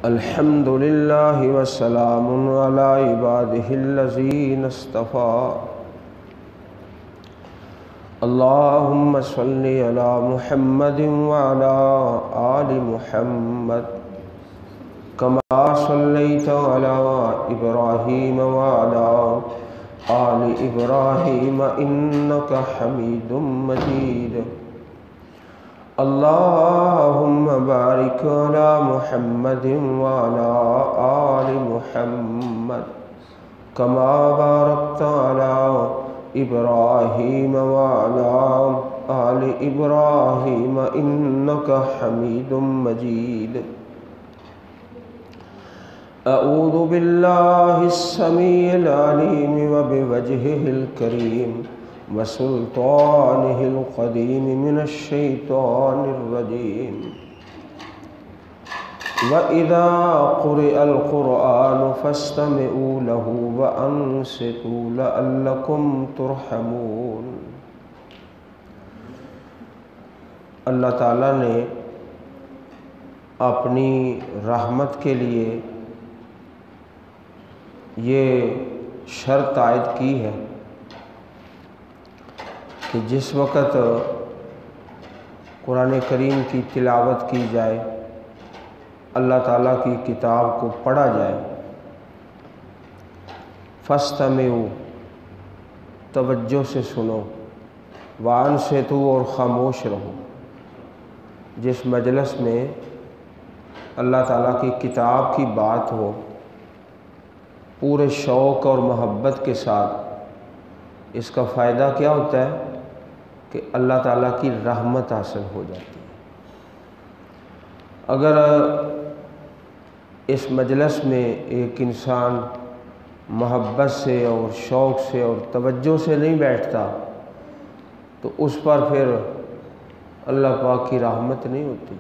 الحمد للہ والسلام علی عبادہ الذین اصطفیٰ اللہم صلی علی محمد وعلی آل محمد کما صلیت علی ابراہیم وعلی آل ابراہیم انک حمید مجید اللہم بارک علی محمد وعلی آل محمد کما بارکت علی ابراہیم وعلی آل ابراہیم انک حمید مجید اعوذ باللہ السمیع العلیم وبوجہہ الکریم وسلطانہ القدیم من الشیطان الرجیم وَإِذَا قُرِئَ الْقُرْآنُ فَاسْتَمِعُوا لَهُ وَأَنصِتُوا لَعَلَّكُمْ تُرْحَمُونَ۔ اللہ تعالیٰ نے اپنی رحمت کے لیے یہ شرط عائد کی ہے کہ جس وقت قرآن کریم کی تلاوت کی جائے، اللہ تعالیٰ کی کتاب کو پڑھا جائے، فاستمعوا، توجہ سے سنو، وانصتوا، اور خاموش رہو۔ جس مجلس میں اللہ تعالیٰ کی کتاب کی بات ہو، پورے شوق اور محبت کے ساتھ، اس کا فائدہ کیا ہوتا ہے کہ اللہ تعالیٰ کی رحمت حاصل ہو جاتی ہے۔ اگر اس مجلس میں ایک انسان محبت سے اور شوق سے اور توجہ سے نہیں بیٹھتا تو اس پر پھر اللہ پاک کی رحمت نہیں ہوتی۔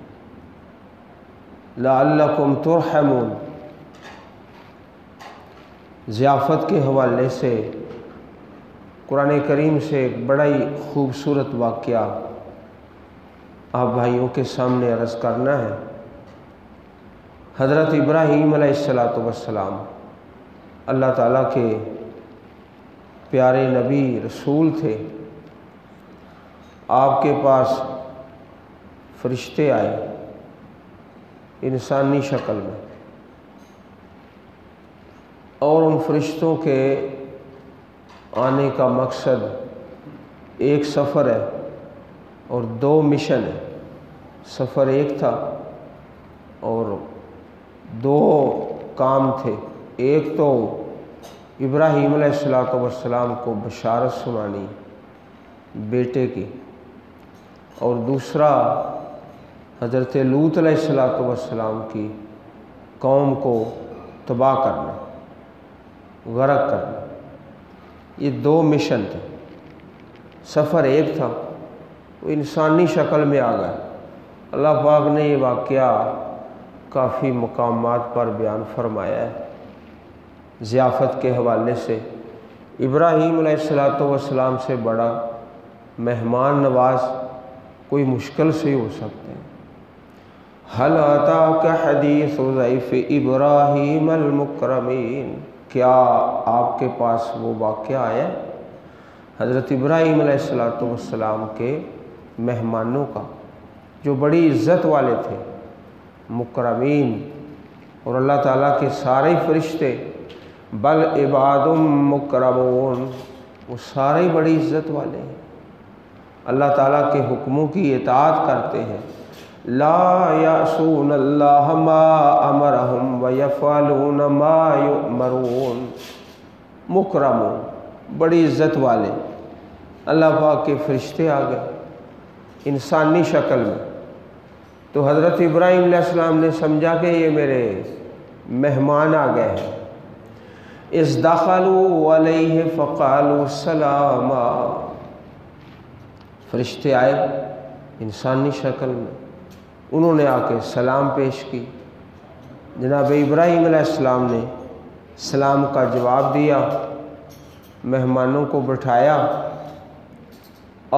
لعلکم ترحمون، ضیافت کے حوالے سے قرآن کریم سے ایک بڑا ہی خوبصورت واقعہ آپ بھائیوں کے سامنے عرض کرنا ہے۔ حضرت ابراہیم علیہ السلام اللہ تعالیٰ کے پیارے نبی رسول تھے۔ آپ کے پاس فرشتے آئے انسانی شکل میں، اور ان فرشتوں کے آنے کا مقصد ایک سفر ہے اور دو مشن ہے۔ سفر ایک تھا اور دو کام تھے۔ ایک تو ابراہیم علیہ السلام کو بشارت سنانی بیٹے کی، اور دوسرا حضرت لوط علیہ السلام کی قوم کو تباہ کرنا، غرق کرنا۔ یہ دو مشن تھے۔ سفر ایک تھا، وہ انسانی شکل میں آ گیا۔ اللہ پاک نے یہ واقعہ کافی مقامات پر بیان فرمایا ہے۔ ضیافت کے حوالے سے ابراہیم علیہ السلام سے بڑا مہمان نواز کوئی مشکل سے ہی ہو سکتے ہیں۔ هل أتاك حدیث ضیف ابراہیم المکرمین، کیا آپ کے پاس وہ واقعہ آیا حضرت ابراہیم علیہ السلام کے مہمانوں کا جو بڑی عزت والے تھے، مکرمین، اور اللہ تعالیٰ کے سارے فرشتے، بل عباد مکرمون، وہ سارے بڑی عزت والے ہیں، اللہ تعالیٰ کے حکموں کی اطاعت کرتے ہیں۔ لا یعصون اللہ ما امرہم ویفعلون ما یؤمرون، مکرمون، بڑی عزت والے۔ اللہ پاک کے فرشتے آ گئے انسانی شکل میں، تو حضرت ابراہیم علیہ السلام نے سمجھا کہ یہ میرے مہمان آ گئے ہیں۔ اذ دخلوا علیہ فقالوا سلاما، فرشتے آئے انسانی شکل میں، انہوں نے آ کے سلام پیش کی۔ جناب ابراہیم علیہ السلام نے سلام کا جواب دیا، مہمانوں کو بٹھایا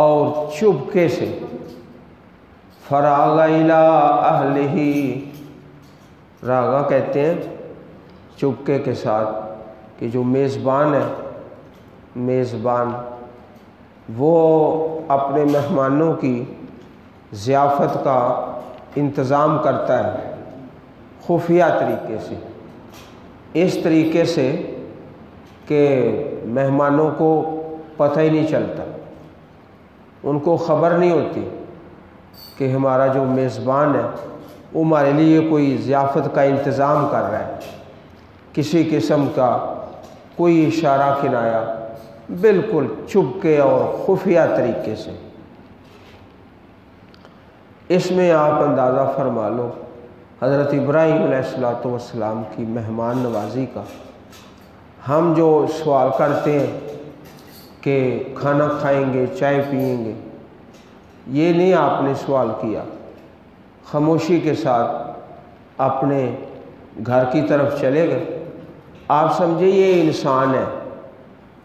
اور چپکے سے فراغ الی اہلہ، راغا کہتے ہیں چپکے کے ساتھ کہ جو میزبان ہے، میزبان وہ اپنے مہمانوں کی ضیافت کا انتظام کرتا ہے خفیہ طریقے سے، اس طریقے سے کہ مہمانوں کو پتہ ہی نہیں چلتا، ان کو خبر نہیں ہوتی کہ ہمارا جو میزبان ہے وہ ہمارے لیے کوئی ضیافت کا انتظام کر رہا ہے، کسی قسم کا کوئی اشارہ کنایا، بالکل چپکے اور خفیہ طریقے سے۔ اس میں آپ اندازہ فرما لو حضرت ابراہیم علیہ السلام کی مہمان نوازی کا۔ ہم جو سوال کرتے ہیں کہ کھانا کھائیں گے، چائے پئیں گے، یہ نہیں آپ نے سوال کیا، خاموشی کے ساتھ اپنے گھر کی طرف چلے گئے۔ آپ سمجھے یہ انسان ہے،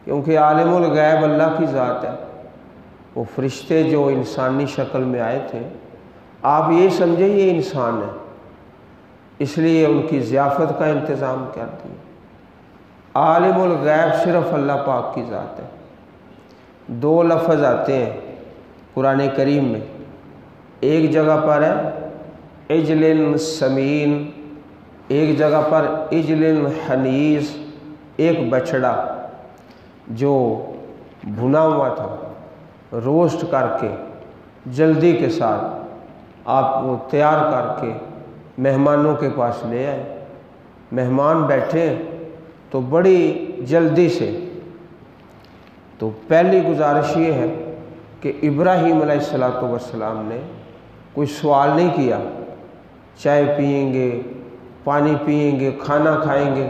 کیونکہ عالم الغیب اللہ کی ذات ہے، وہ فرشتے جو انسانی شکل میں آئے تھے، آپ یہ سمجھے یہ انسان ہے، اس لیے ان کی ضیافت کا انتظام کر دیا۔ عالم الغیب صرف اللہ پاک کی ذات ہے۔ دو لفظ آتے ہیں قرآن کریم میں، ایک جگہ پر ہے عجل سمین، ایک جگہ پر عجل حنیذ، ایک بچڑا جو بھنا ہوا تھا، روسٹ کر کے جلدی کے ساتھ آپ وہ تیار کر کے مہمانوں کے پاس لے آئے۔ مہمان بیٹھے تو بڑی جلدی سے، تو پہلی گزارش یہ ہے کہ ابراہیم علیہ السلام نے کوئی سوال نہیں کیا، چائے پئیں گے، پانی پئیں گے، کھانا کھائیں گے،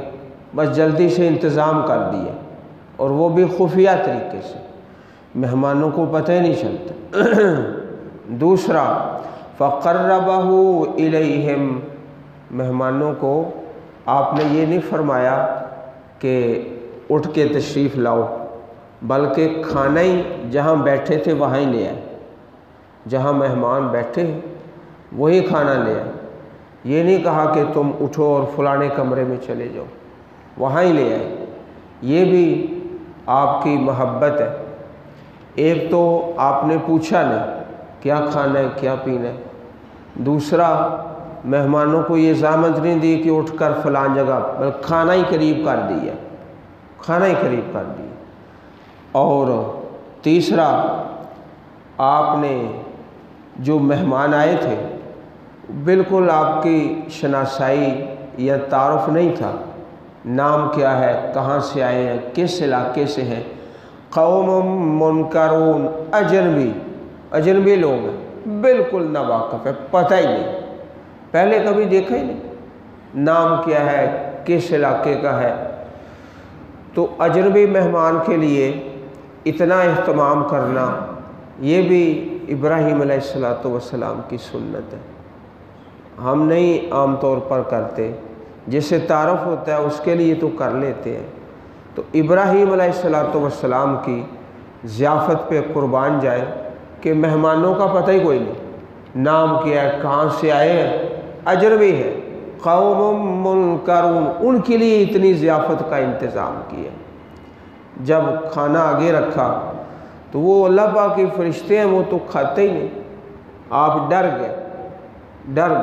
بس جلدی سے انتظام کر دیا، اور وہ بھی خفیہ طریقے سے، مہمانوں کو پتہ ہی نہیں چلتا۔ دوسرا فَقَرَّبَهُ إِلَيْهِمْ، مہمانوں کو آپ نے یہ نہیں فرمایا کہ اٹھ کے تشریف لاؤ، بلکہ کھانا ہی جہاں بیٹھے تھے وہاں ہی لے آئے، جہاں مہمان بیٹھے وہی کھانا لے آئے، یہ نہیں کہا کہ تم اٹھو اور فلانے کمرے میں چلے جاؤ، وہاں ہی لے آئے۔ یہ بھی آپ کی محبت ہے۔ ایک تو آپ نے پوچھا نہیں کیا کھانا ہے، کیا پینا ہے، دوسرا مہمانوں کو یہ زحمت نہیں دی کہ اٹھ کر فلان جگہ، بلکہ کھانا ہی قریب کر دیا، کھانا ہی قریب کر دیا۔ اور تیسرا آپ نے جو مہمان آئے تھے بالکل آپ کی شناسائی یا تعارف نہیں تھا، نام کیا ہے، کہاں سے آئے ہیں، کس علاقے سے ہیں، قوم منکرون، اجنبی لوگ ہیں، بالکل ناواقف ہے، پتہ ہی نہیں، پہلے کبھی دیکھا ہی نہیں، نام کیا ہے، کس علاقے کا ہے۔ تو اجنبی مہمان کے لیے اتنا اہتمام کرنا یہ بھی ابراہیم علیہ السلام کی سنت ہے، ہم نہیں عام طور پر کرتے، جسے تعارف ہوتا ہے اس کے لیے تو کر لیتے ہیں۔ تو ابراہیم علیہ السلام کی ضیافت پہ قربان جائے کہ مہمانوں کا پتہ ہی کوئی نہیں، نام کیا ہے، کہاں سے آئے ہیں، اجنبی ہے، قوم منکرون، ان کے لیے اتنی ضیافت کا انتظام کیا۔ جب کھانا آگے رکھا تو وہ اللہ پاک کے فرشتے ہیں، وہ تو کھاتے ہی نہیں، آپ ڈر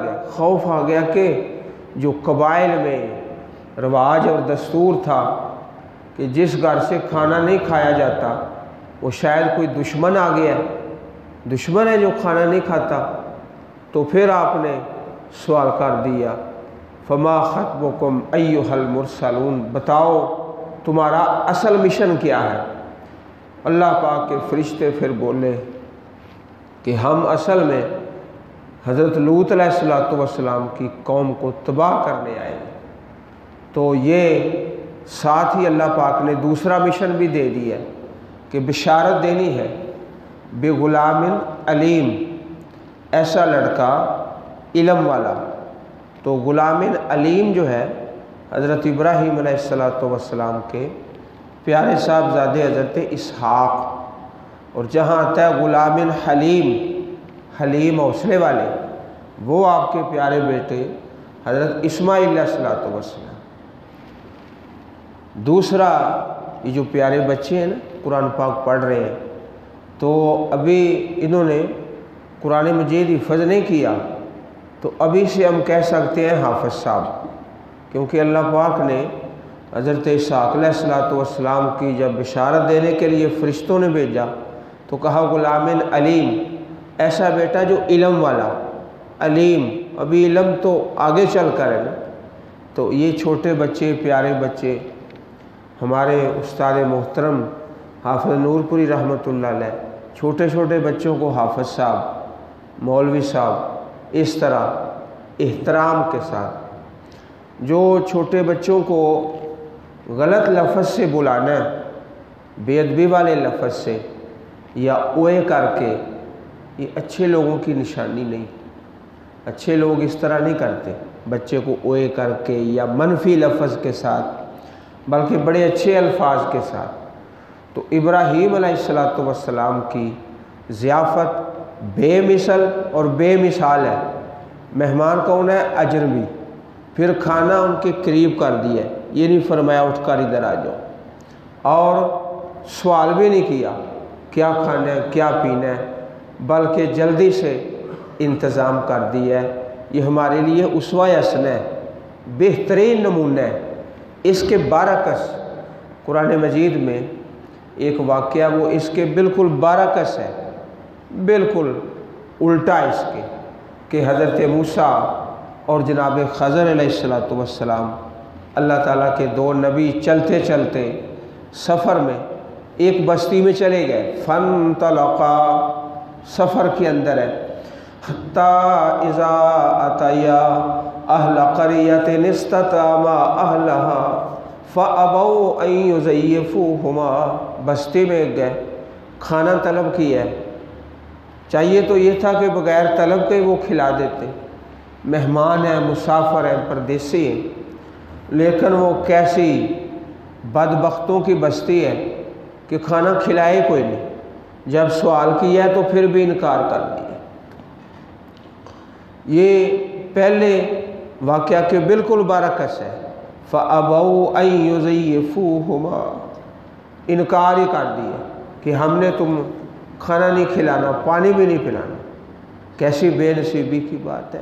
گئے، خوف آ گیا کہ جو قبائل میں رواج اور دستور تھا کہ جس گھر سے کھانا نہیں کھایا جاتا وہ شاید کوئی دشمن آ گیا، دشمن ہے جو کھانا نہیں کھاتا۔ تو پھر آپ نے سوال کر دیا، فما خطبکم ایھا المرسلون، بتاؤ تمہارا اصل مشن کیا ہے۔ اللہ پاک کے فرشتے پھر بولے کہ ہم اصل میں حضرت لوط علیہ السلام کی قوم کو تباہ کرنے آئے ہیں۔ تو یہ ساتھ ہی اللہ پاک نے دوسرا مشن بھی دے دیا کہ بشارت دینی ہے بغلام علیم، ایسا لڑکا علم والا۔ تو غلام علیم جو ہے حضرت ابراہیم علیہ السلام کے پیارے صاحبزادے حضرت اسحاق، اور جہاں آتا ہے غلام حلیم، حلیم حوصلے والے، وہ آپ کے پیارے بیٹے حضرت اسماعیل علیہ السلام۔ دوسرا یہ جو پیارے بچے ہیں نا قرآن پاک پڑھ رہے ہیں، تو ابھی انہوں نے قرآن مجید حفظ نہیں کیا، تو ابھی سے ہم کہہ سکتے ہیں حافظ صاحب، کیونکہ اللہ پاک نے حضرت اسحاق علیہ السلام کی جب بشارت دینے کے لیے فرشتوں نے بھیجا تو کہا غلام علیم، ایسا بیٹا جو علم والا، علیم، ابھی علم تو آگے چل کر ہے نا۔ تو یہ چھوٹے بچے، پیارے بچے، ہمارے استاد محترم حافظ نور پوری رحمۃ اللہ علیہ چھوٹے چھوٹے بچوں کو حافظ صاحب، مولوی صاحب، اس طرح احترام کے ساتھ، جو چھوٹے بچوں کو غلط لفظ سے بلانا ہے، بے ادبی والے لفظ سے یا اوے کر کے، یہ اچھے لوگوں کی نشانی نہیں۔ اچھے لوگ اس طرح نہیں کرتے بچے کو اوے کر کے یا منفی لفظ کے ساتھ، بلکہ بڑے اچھے الفاظ کے ساتھ۔ تو ابراہیم علیہ السلام کی ضیافت بے مثل اور بے مثال ہے۔ مہمان کون ہے؟ اجنبی، پھر کھانا ان کے قریب کر دیا، یہ نہیں فرمایا اٹھ کر ادھر آ جاؤ، اور سوال بھی نہیں کیا کیا کھانا ہے کیا پینا ہے، بلکہ جلدی سے انتظام کر دیا ہے۔ یہ ہمارے لیے اسوہ حسنہ ہے، بہترین نمونہ ہے۔ اس کے برعکس قرآن مجید میں ایک واقعہ وہ اس کے بالکل برعکس ہے، بالکل الٹا اس کے، کہ حضرت موسیٰ اور جناب خضر علیہ السلام، اللہ تعالیٰ کے دو نبی چلتے چلتے سفر میں ایک بستی میں چلے گئے، فانطلقا، سفر کے اندر ہے، حتی اذا اتیا اہل قریۃ استطعما اہلہا فابوا ان یضیفوہما، بستی میں گئے، کھانا طلب کیا ہے، چاہیے تو یہ تھا کہ بغیر طلب کے وہ کھلا دیتے، مہمان ہیں، مسافر ہیں، پردیسی ہیں، لیکن وہ کیسی بدبختوں کی بستی ہے کہ کھانا کھلائے کوئی نہیں، جب سوال کیا تو پھر بھی انکار کر دیا۔ یہ پہلے واقعہ کے بالکل برعکس ہے، فَأَبَوْا أَن يُضَيِّفُوهُمَا، انکار ہی کر دیا کہ ہم نے تم کھانا نہیں کھلانا، پانی بھی نہیں پلانا۔ کیسی بے نصیبی کی بات ہے۔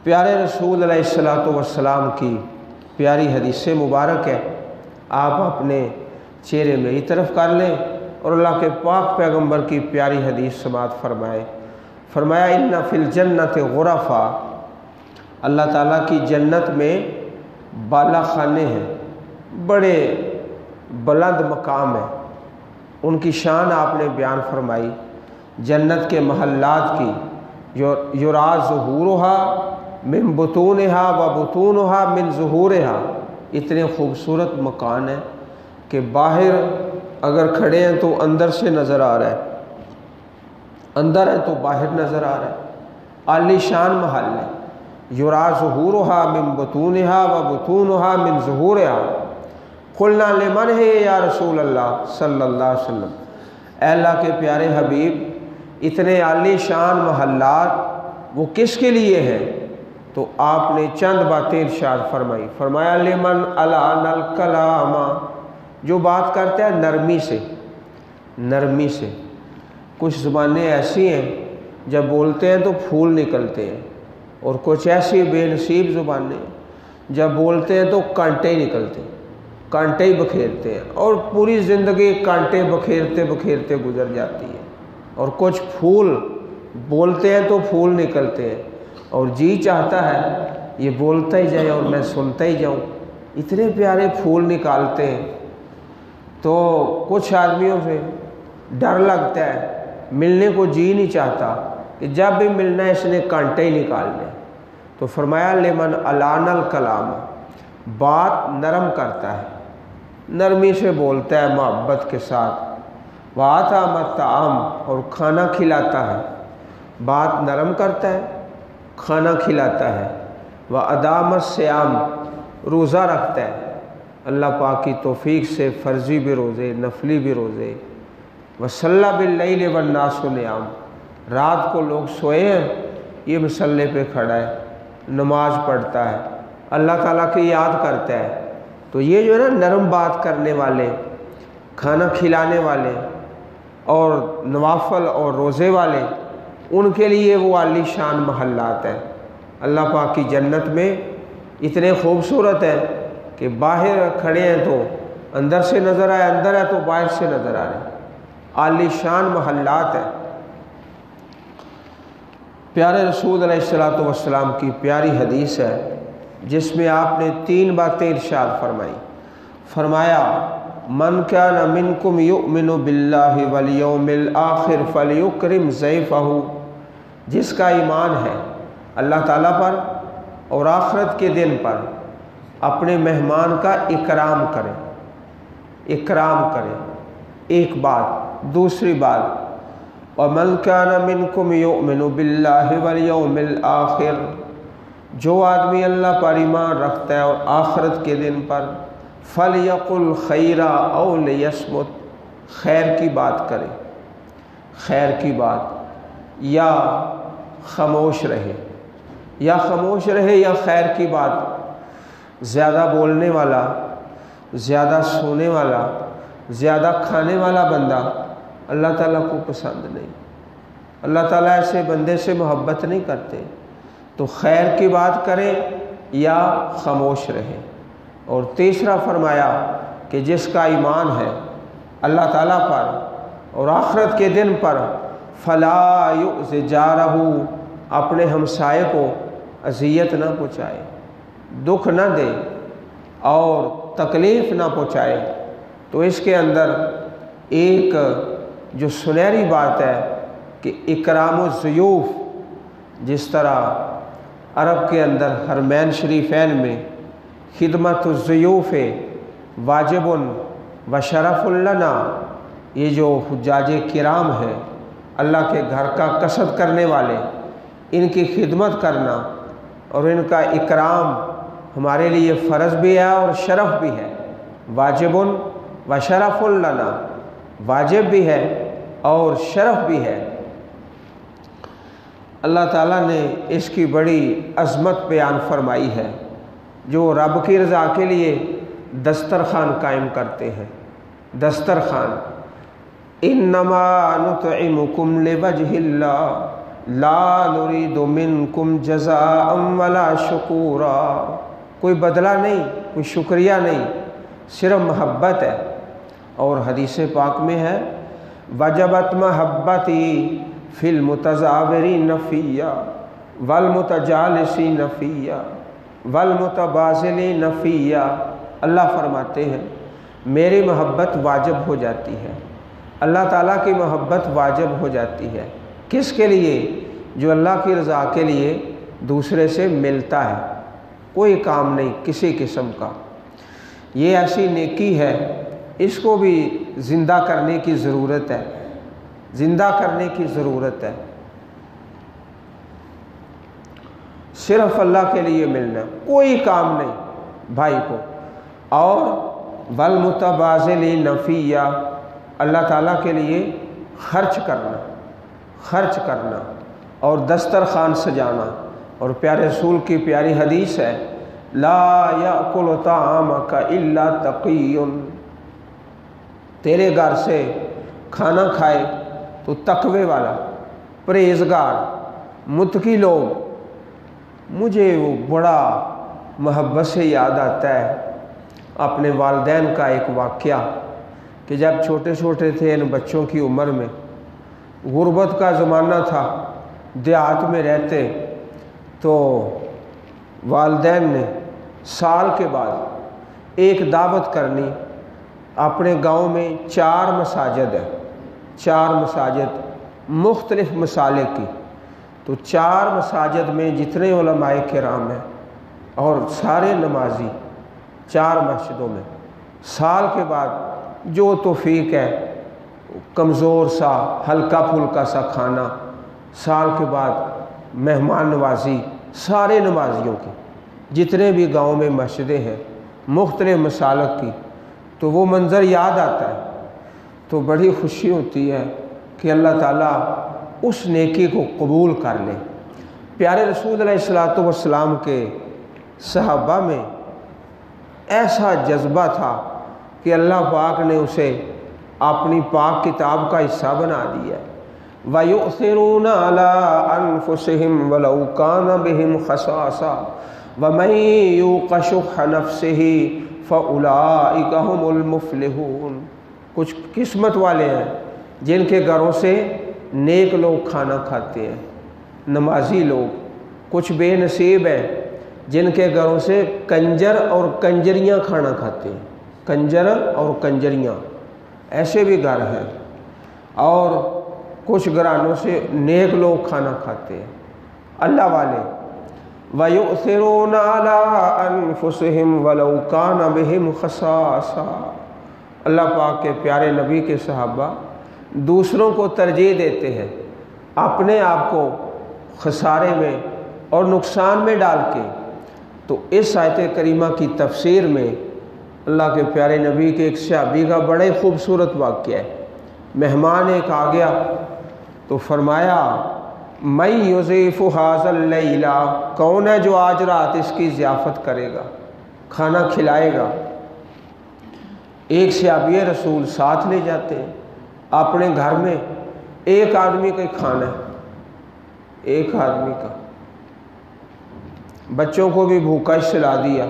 پیارے رسول علیہ السلام کی پیاری حدیث مبارک ہے، آپ اپنے چہرے میری طرف کر لیں اور اللہ کے پاک پیغمبر کی پیاری حدیث سماعت فرمائے۔ فرمایا ان فی الجنت غرفا، اللہ تعالیٰ کی جنت میں بالا خانے ہیں، بڑے بلند مقام ہیں، ان کی شان آپ نے بیان فرمائی۔ جنت کے محلات کی، یرا ظہورها من بطونها و بطونها من ظہورها، اتنے خوبصورت مکان ہیں کہ باہر اگر کھڑے ہیں تو اندر سے نظر آ رہا ہے، اندر ہے تو باہر نظر آ رہا ہے، عالی شان محل ہے۔ یرا ظہورها من بطونها و بطونها من ظہورها، قلنا لمن ہے یا رسول اللہ صلی اللہ علیہ وسلم، اے اللہ کے پیارے حبیب، اتنے عالی شان محلات وہ کس کے لیے ہیں؟ تو آپ نے چند باتیں ارشاد فرمائی، فرمایا لمن الان الکلام، جو بات کرتا ہے نرمی سے، نرمی سے۔ کچھ زبانیں ایسی ہیں جب بولتے ہیں تو پھول نکلتے ہیں، اور کچھ ایسی بے نصیب زبانیں جب بولتے ہیں تو کانٹے نکلتے ہیں، کانٹے ہی بکھیرتے ہیں، اور پوری زندگی کانٹے بکھیرتے بکھیرتے گزر جاتی ہے۔ اور کچھ پھول بولتے ہیں تو پھول نکلتے ہیں، اور جی چاہتا ہے یہ بولتا ہی جائے اور میں سنتا ہی جاؤں، اتنے پیارے پھول نکالتے ہیں۔ تو کچھ آدمیوں سے ڈر لگتا ہے، ملنے کو جی نہیں چاہتا کہ جب بھی ملنا ہے اس نے کانٹے ہی نکالنے۔ تو فرمایا لمن الان الکلام، بات نرم کرتا ہے، نرمی سے بولتا ہے محبت کے ساتھ، وَآتَامَ الطَّعَامَ، اور کھانا کھلاتا ہے، بات نرم کرتا ہے، کھانا کھلاتا ہے، وَأَدَامَ الصِّيَامَ، روزہ رکھتا ہے، اللہ پاک کی توفیق سے فرضی بھی روزے، نفلی بھی روزے، وَصَلَّى بِاللَّيْلِ وَالنَّاسُ نِيَامٌ، رات کو لوگ سوئے ہیں یہ مصلے پہ کھڑا ہے، نماز پڑھتا ہے، اللہ تعالیٰ کی یاد کرتا ہے، تو یہ جو ہے نا نرم بات کرنے والے، کھانا کھلانے والے اور نوافل اور روزے والے، ان کے لیے وہ عالی شان محلات ہیں۔ اللہ پاک کی جنت میں اتنے خوبصورت ہیں کہ باہر کھڑے ہیں تو اندر سے نظر آئے، اندر ہے تو باہر سے نظر آ رہے، عالی شان محلات ہیں۔ پیارے رسول علیہ السلام کی پیاری حدیث ہے جس میں آپ نے 3 باتیں ارشاد فرمائی۔ فرمایا من کان منکم یؤمن باللہ والیوم الآخر فلیکرم ضیفہ، جس کا ایمان ہے اللہ تعالیٰ پر اور آخرت کے دن پر اپنے مہمان کا اکرام کرے، اکرام کرے، ایک بات۔ دوسری بات وَمَنْ كَانَ مِنْكُمْ يُؤْمِنُ بِاللَّهِ وَالْيَوْمِ الْآخِرِ، جو آدمی اللہ پر ایمان رکھتا ہے اور آخرت کے دن پر، فَلْيَقُلْ خَيْرًا أَوْ لِيَصْمُتْ، خیر کی بات کرے، خیر کی بات، یا خاموش رہے، یا خاموش رہے یا خیر کی بات۔ زیادہ بولنے والا، زیادہ سونے والا، زیادہ کھانے والا بندہ اللہ تعالیٰ کو پسند نہیں، اللہ تعالیٰ ایسے بندے سے محبت نہیں کرتے۔ تو خیر کی بات کرے یا خاموش رہے۔ اور تیسرا فرمایا کہ جس کا ایمان ہے اللہ تعالیٰ پر اور آخرت کے دن پر، فلا یؤذ جارہ، اپنے ہمسائے کو اذیت نہ پہنچائے، دکھ نہ دے اور تکلیف نہ پہنچائے۔ تو اس کے اندر ایک جو سنہری بات ہے کہ اکرام الضیوف، جس طرح عرب کے اندر حرمین شریفین میں خدمت الضیوف واجب و شرف لنا، یہ جو حجاج کرام ہیں اللہ کے گھر کا قصد کرنے والے، ان کی خدمت کرنا اور ان کا اکرام ہمارے لیے فرض بھی ہے اور شرف بھی ہے۔ واجب و شرف لنا، واجب بھی ہے اور شرف بھی ہے۔ اللہ تعالیٰ نے اس کی بڑی عظمت بیان فرمائی ہے، جو رب کی رضا کے لیے دسترخوان قائم کرتے ہیں۔ دسترخوان، انما نطعمکم لوجہ اللہ لا نرید منکم جزاء ولا شکورا، کوئی بدلہ نہیں، کوئی شکریہ نہیں، صرف محبت ہے۔ اور حدیث پاک میں ہے وجبت محبتی فی المتزاورین فیہ والمتجالسین فیہ والمتبازلین فیہ، اللہ فرماتے ہیں میری محبت واجب ہو جاتی ہے، اللہ تعالیٰ کی محبت واجب ہو جاتی ہے۔ کس کے لیے؟ جو اللہ کی رضا کے لیے دوسرے سے ملتا ہے، کوئی کام نہیں کسی قسم کا۔ یہ ایسی نیکی ہے، اس کو بھی زندہ کرنے کی ضرورت ہے، زندہ کرنے کی ضرورت ہے۔ صرف اللہ کے لیے ملنا، کوئی کام نہیں بھائی کو۔ اور والمتبازلین فیہ، اللہ تعالیٰ کے لیے خرچ کرنا، خرچ کرنا اور دسترخوان سجانا۔ اور پیارے رسول کی پیاری حدیث ہے لا یأکل طعامک الا تقی، تیرے گھر سے کھانا کھائے تو تقوی والا، پرہیزگار، متقی لوگ۔ مجھے وہ بڑا محبت سے یاد آتا ہے اپنے والدین کا ایک واقعہ کہ جب چھوٹے چھوٹے تھے، ان بچوں کی عمر میں، غربت کا زمانہ تھا، دیہات میں رہتے، تو والدین نے سال کے بعد ایک دعوت کرنی۔ اپنے گاؤں میں 4 مساجد ہیں، 4 مساجد مختلف مسالک کی، تو 4 مساجد میں جتنے علماء کرام ہیں اور سارے نمازی 4 مسجدوں میں، سال کے بعد جو توفیق ہے کمزور سا ہلکا پھلکا سا کھانا، سال کے بعد مہمان نوازی سارے نمازیوں کی، جتنے بھی گاؤں میں مسجدیں ہیں مختلف مسالک کی۔ تو وہ منظر یاد آتا ہے تو بڑی خوشی ہوتی ہے کہ اللہ تعالیٰ اس نیکی کو قبول کر لے۔ پیارے رسول علیہ الصلوۃ والسلام کے صحابہ میں ایسا جذبہ تھا کہ اللہ پاک نے اسے اپنی پاک کتاب کا حصہ بنا دیا۔ وَيُؤْثِرُونَ عَلَىٰ أَنفُسِهِمْ وَلَوْ كَانَ بِهِمْ خَصَاصَةٌ وَمَن يُوقَ شُحَّ نَفْسِهِ فَأُولَٰئِكَ هُمُ الْمُفْلِحُونَ۔ کچھ قسمت والے ہیں جن کے گھروں سے نیک لوگ کھانا کھاتے ہیں، نمازی لوگ۔ کچھ بے نصیب ہیں جن کے گھروں سے کنجر اور کنجریاں کھانا کھاتے ہیں، کنجر اور کنجریاں، ایسے بھی گھر ہیں۔ اور کچھ گھرانوں سے نیک لوگ کھانا کھاتے ہیں، اللہ والے۔ وَيُؤْثِرُونَ عَلَىٰ أَنفُسِهِمْ وَلَوْ كَانَ بِهِمْ خَصَاصَةٌ۔ اللہ پاک کے پیارے نبی کے صحابہ دوسروں کو ترجیح دیتے ہیں اپنے آپ کو خسارے میں اور نقصان میں ڈال کے۔ تو اس آیت کریمہ کی تفسیر میں اللہ کے پیارے نبی کے ایک صحابی کا بڑے خوبصورت واقعہ ہے۔ مہمان ایک آ گیا تو فرمایا میں یضیف ھذا اللیل، کون ہے جو آج رات اس کی ضیافت کرے گا، کھانا کھلائے گا۔ ایک صحابی رسول ساتھ لے جاتے ہیں اپنے گھر میں، ایک آدمی کا کھانا ہے، ایک آدمی کا، بچوں کو بھی بھوکا سلا دیا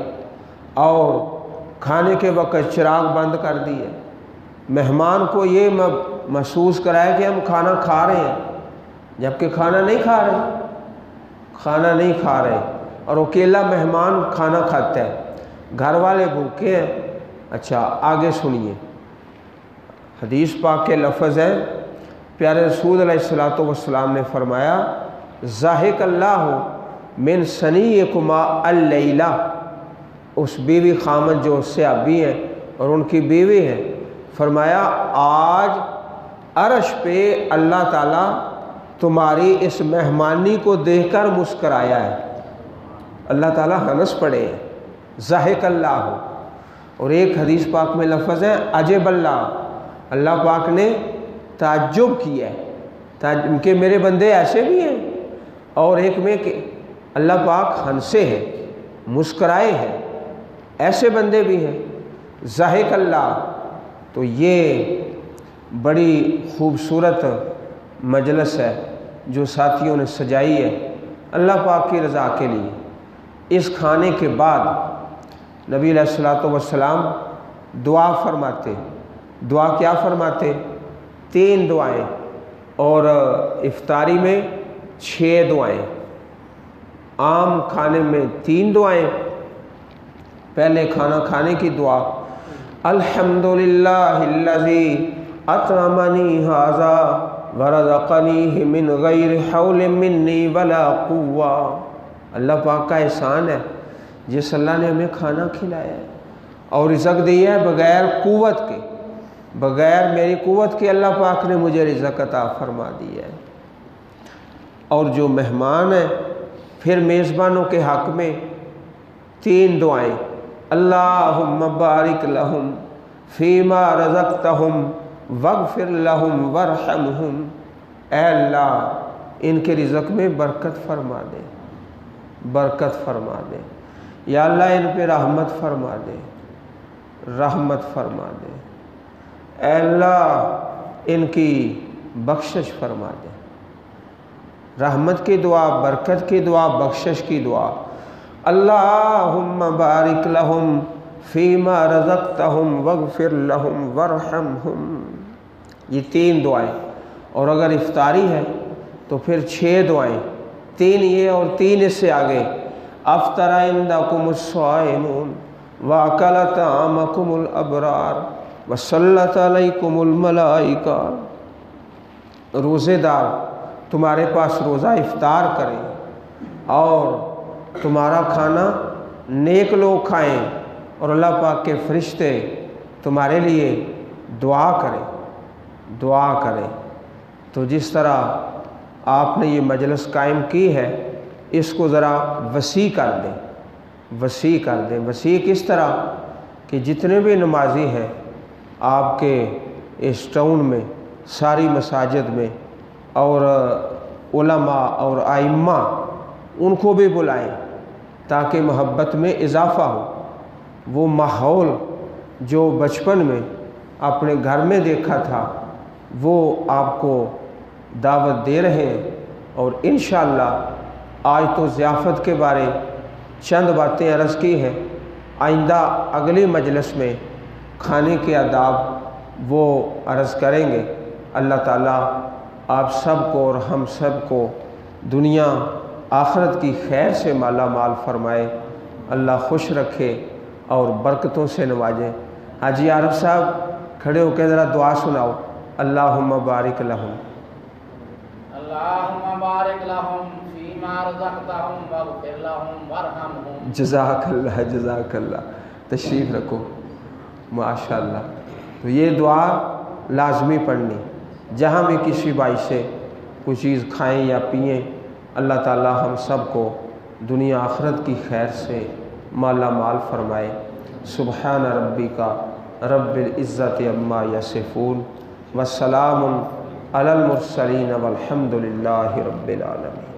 اور کھانے کے وقت چراغ بند کر دیا۔ مہمان کو یہ محسوس کرایا کہ ہم کھانا کھا رہے ہیں، جبکہ کھانا نہیں کھا رہے، کھانا نہیں کھا رہے، اور اکیلا مہمان کھانا کھاتا ہے، گھر والے بھوکے ہیں۔ اچھا آگے سنیے، حدیث پاک کے لفظ ہیں، پیارے رسول علیہ الصلوۃ والسلام نے فرمایا ضاحک اللہ من ثنیکما اللیلہ۔ اس بیوی خامد جو صحابی ہیں اور ان کی بیوی ہیں، فرمایا آج عرش پہ اللہ تعالیٰ تمہاری اس مہمانی کو دیکھ کر مسکرایا ہے، اللہ تعالیٰ ہنس پڑے ہیں، ضاحک اللہ۔ اور ایک حدیث پاک میں لفظ ہے عجب اللہ، اللہ پاک نے تعجب کیا ہے کہ میرے بندے ایسے بھی ہیں، اور ایک میں کہ اللہ پاک ہنسے ہیں، مسکرائے ہیں، ایسے بندے بھی ہیں، ضاحک اللہ۔ تو یہ بڑی خوبصورت مجلس ہے جو ساتھیوں نے سجائی ہے اللہ پاک کی رضا کے لیے۔ اس کھانے کے بعد نبی علیہ الصلوۃ والسلام دعا فرماتے، دعا کیا فرماتے؟ 3 دعائیں، اور افطاری میں 6 دعائیں۔ عام کھانے میں 3 دعائیں، پہلے کھانا کھانے کی دعا الحمدللہ الذی اطعمنی ھذا ورزقنیہ من غیر حول منی ولا قوہ۔ اللہ پاک کا احسان ہے جس اللہ نے ہمیں کھانا کھلایا ہے اور رزق دیا ہے بغیر قوت کے، بغیر میری قوت کے اللہ پاک نے مجھے رزق عطا فرما دیا ہے۔ اور جو مہمان ہیں پھر میزبانوں کے حق میں 3 دعائیں، اللہم بارک لہم فیما رزقتہم واغفر لہم وارحمہم۔ اے اللہ ان کے رزق میں برکت فرما دے، برکت فرما دے، یا اللہ ان پہ رحمت فرما دے، رحمت فرما دے، اے اللہ ان کی بخشش فرما دے۔ رحمت کی دعا، برکت کی دعا، بخشش کی دعا۔ اللہم بارک لہم فیما رزقتہم واغفر لہم وارحمہم، یہ 3 دعائیں۔ اور اگر افطاری ہے تو پھر 6 دعائیں، 3 یہ اور 3 اس سے آگے، افطر عندکم الصائمون واکل طعامکم الابرار وصلت علیکم الملائکہ۔ روزے دار تمہارے پاس روزہ افطار کریں اور تمہارا کھانا نیک لوگ کھائیں، اور اللہ پاک کے فرشتے تمہارے لیے دعا کریں، دعا کریں۔ تو جس طرح آپ نے یہ مجلس قائم کی ہے اس کو ذرا وسیع کر دیں، وسیع کر دیں۔ وسیع کس طرح کہ جتنے بھی نمازی ہیں آپ کے اس ٹاؤن میں، ساری مساجد میں، اور علماء اور ائمہ ان کو بھی بلائیں تاکہ محبت میں اضافہ ہو۔ وہ ماحول جو بچپن میں اپنے گھر میں دیکھا تھا وہ آپ کو دعوت دے رہے ہیں، اور انشاءاللہ آج تو ضیافت کے بارے چند باتیں عرض کی ہیں، آئندہ اگلی مجلس میں کھانے کے آداب وہ عرض کریں گے۔ اللہ تعالیٰ آپ سب کو اور ہم سب کو دنیا آخرت کی خیر سے مالا مال فرمائے، اللہ خوش رکھے اور برکتوں سے نوازے۔ حاجی عارف صاحب کھڑے ہو کے ذرا دعا سناؤ۔ اللہم بارک لہم، اللہم بارک لہم فیما رزقتہم واغفر لہم وارحمہم۔ جزاک اللہ جزاک اللہ۔ تشریف رکھو، ماشاءاللہ۔ تو یہ دعا لازمی پڑھنی، جہاں بھی کسی بھائی سے کوئی چیز کھائیں یا پئیں، اللہ تعالی ہم سب کو دنیا آخرت کی خیر سے مالا مال فرمائے۔ سبحان ربک رب العزت عما یصفون وسلام علی المرسلین والحمد للہ رب العالمین۔